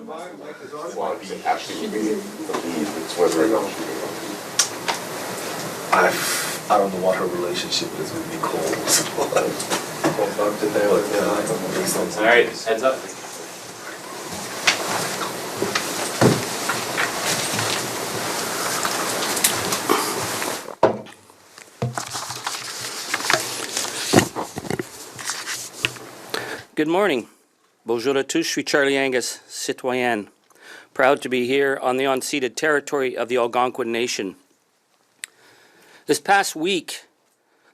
want to be actually the lead. It's whether or not I don't know what her relationship is with Nicole. All right, heads up. Good morning. Bonjour à tous, je suis Charlie Angus, citoyen. Proud to be here on the unceded territory of the Algonquin Nation. This past week,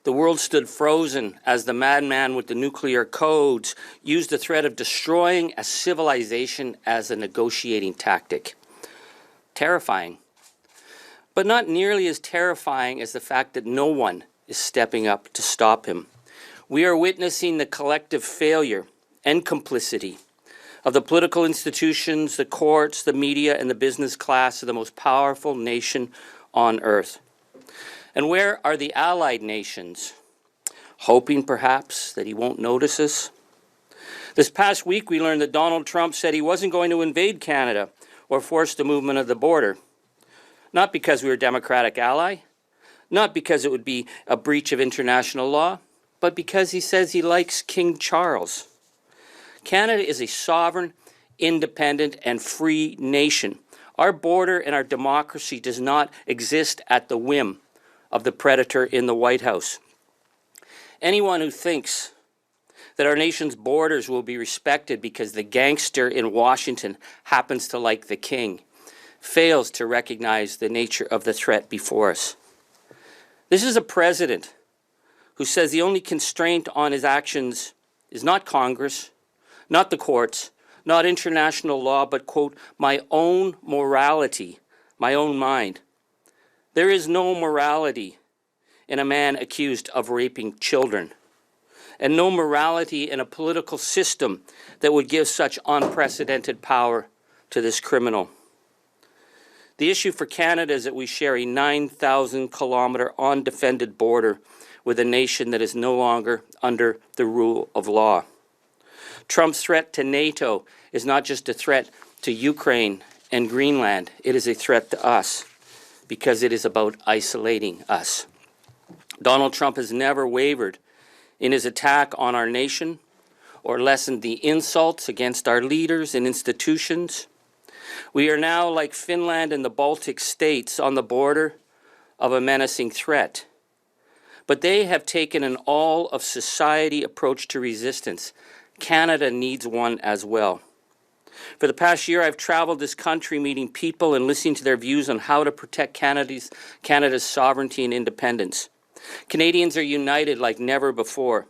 the world stood frozen as the madman with the nuclear codes used the threat of destroying a civilization as a negotiating tactic. Terrifying. But not nearly as terrifying as the fact that no one is stepping up to stop him. We are witnessing the collective failure and complicity of the political institutions, the courts, the media, and the business class of the most powerful nation on earth. And where are the allied nations? Hoping, perhaps, that he won't notice us? This past week, we learned that Donald Trump said he wasn't going to invade Canada or force the movement of the border. Not because we were a democratic ally, not because it would be a breach of international law, but because he says he likes King Charles. Canada is a sovereign, independent, and free nation. Our border and our democracy does not exist at the whim of the predator in the White House. Anyone who thinks that our nation's borders will be respected because the gangster in Washington happens to like the king fails to recognize the nature of the threat before us. This is a president who says the only constraint on his actions is not Congress, not the courts, not international law, but, quote, my own morality, my own mind. There is no morality in a man accused of raping children, and no morality in a political system that would give such unprecedented power to this criminal. The issue for Canada is that we share a 9,000-kilometer undefended border with a nation that is no longer under the rule of law. Trump's threat to NATO is not just a threat to Ukraine and Greenland. It is a threat to us because it is about isolating us. Donald Trump has never wavered in his attack on our nation or lessened the insults against our leaders and institutions. We are now like Finland and the Baltic states on the border of a menacing threat. But they have taken an all-of-society approach to resistance. Canada needs one as well. For the past year, I've traveled this country meeting people and listening to their views on how to protect Canada's sovereignty and independence. Canadians are united like never before.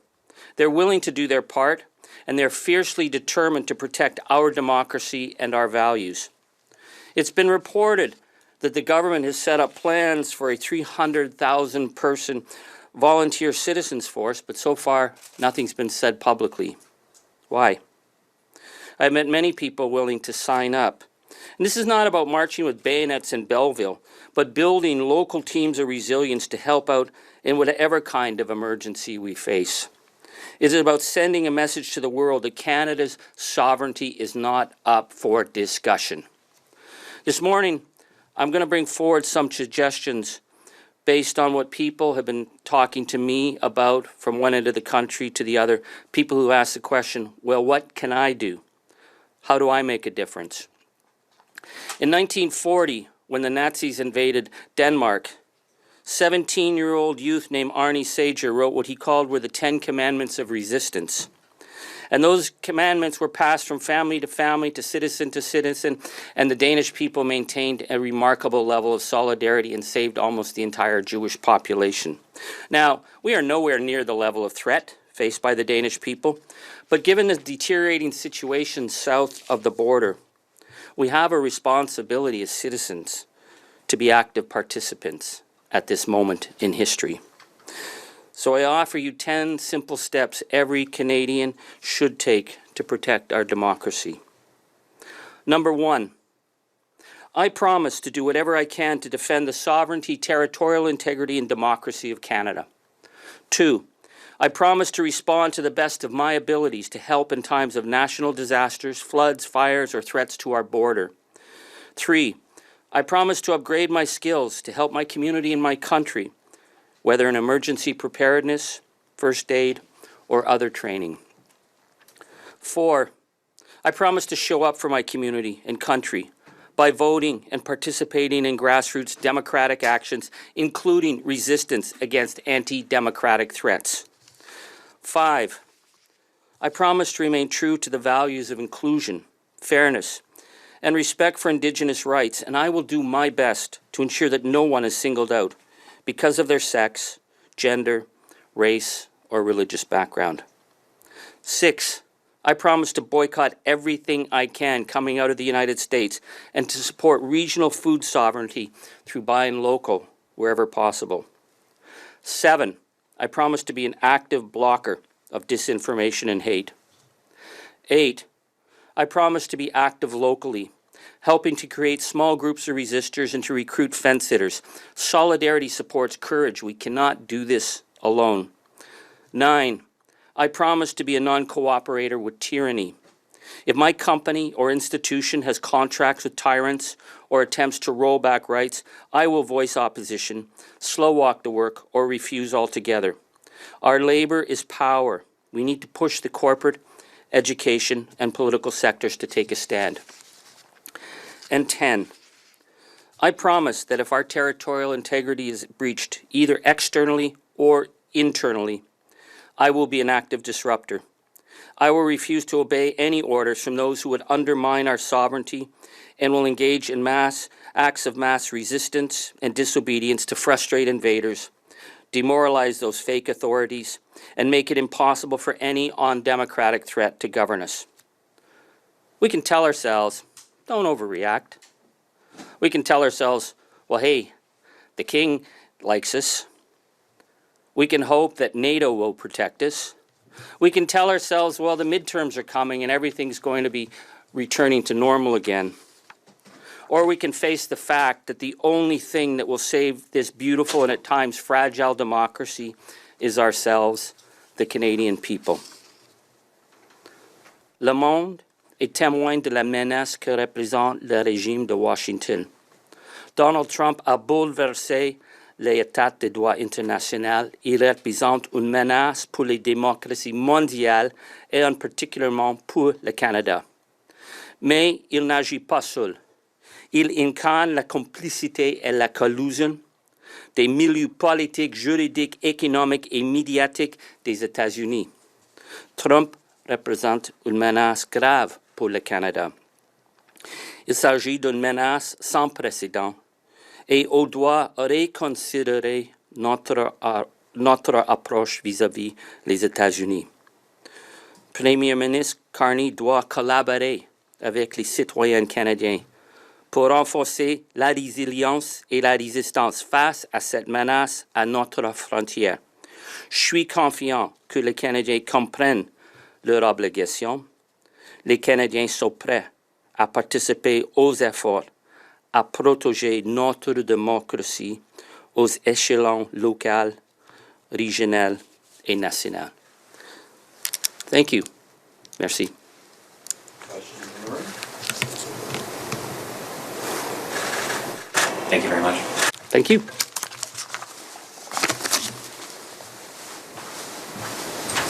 They're willing to do their part, and they're fiercely determined to protect our democracy and our values. It's been reported that the government has set up plans for a 300,000-person volunteer citizens force, but so far nothing's been said publicly. Why? I've met many people willing to sign up. And this is not about marching with bayonets in Belleville, but building local teams of resilience to help out in whatever kind of emergency we face. It is about sending a message to the world that Canada's sovereignty is not up for discussion. This morning, I'm going to bring forward some suggestions based on what people have been talking to me about from one end of the country to the other. People who ask the question, well, what can I do? How do I make a difference? In 1940, when the Nazis invaded Denmark, 17-year-old youth named Arnie Sager wrote what he called were the 10 Commandments of Resistance. And those commandments were passed from family, to citizen, and the Danish people maintained a remarkable level of solidarity and saved almost the entire Jewish population. Now, we are nowhere near the level of threat faced by the Danish people, but given the deteriorating situation south of the border, we have a responsibility as citizens to be active participants at this moment in history. So I offer you 10 simple steps every Canadian should take to protect our democracy. Number 1, I promise to do whatever I can to defend the sovereignty, territorial integrity, and democracy of Canada. 2, I promise to respond to the best of my abilities to help in times of national disasters, floods, fires, or threats to our border. 3, I promise to upgrade my skills to help my community and my country, whether in emergency preparedness, first aid, or other training. 4, I promise to show up for my community and country by voting and participating in grassroots democratic actions, including resistance against anti-democratic threats. 5, I promise to remain true to the values of inclusion, fairness, and respect for Indigenous rights, and I will do my best to ensure that no one is singled out because of their sex, gender, race, or religious background. 6, I promise to boycott everything I can coming out of the United States and to support regional food sovereignty through buying local wherever possible. 7, I promise to be an active blocker of disinformation and hate. 8, I promise to be active locally, helping to create small groups of resistors and to recruit fence-sitters. Solidarity supports courage. We cannot do this alone. 9, I promise to be a non-cooperator with tyranny. If my company or institution has contracts with tyrants or attempts to roll back rights, I will voice opposition, slow walk the work, or refuse altogether. Our labor is power. We need to push the corporate, education, and political sectors to take a stand. And 10, I promise that if our territorial integrity is breached, either externally or internally, I will be an active disruptor. I will refuse to obey any orders from those who would undermine our sovereignty and will engage in acts of mass resistance and disobedience to frustrate invaders, demoralize those fake authorities, and make it impossible for any undemocratic threat to govern us. We can tell ourselves, don't overreact. We can tell ourselves, well, hey, the king likes us. We can hope that NATO will protect us. We can tell ourselves, well, the midterms are coming and everything's going to be returning to normal again. Or we can face the fact that the only thing that will save this beautiful and at times fragile democracy is ourselves, the Canadian people. Le monde est témoin de la menace que représente le régime de Washington. Donald Trump a bouleversé l'État de droit international. Il représente une menace pour les démocraties mondiales et en particulièrement pour le Canada. Mais il n'agit pas seul. Il incarne la complicité et la collusion des milieux politiques, juridiques, économiques et médiatiques des États-Unis. Trump représente une menace grave pour le Canada. Il s'agit d'une menace sans précédent et on doit reconsidérer notre approche vis-à-vis les États-Unis. Premier ministre Carney doit collaborer avec les citoyens canadiens pour renforcer la résilience et la résistance face à cette menace à notre frontière. Je suis confiant que les Canadiens comprennent leurs obligations. Les Canadiens sont prêts à participer aux efforts à protéger notre démocratie aux échelons local, régional et national. Thank you. Merci. Thank you very much. Thank you.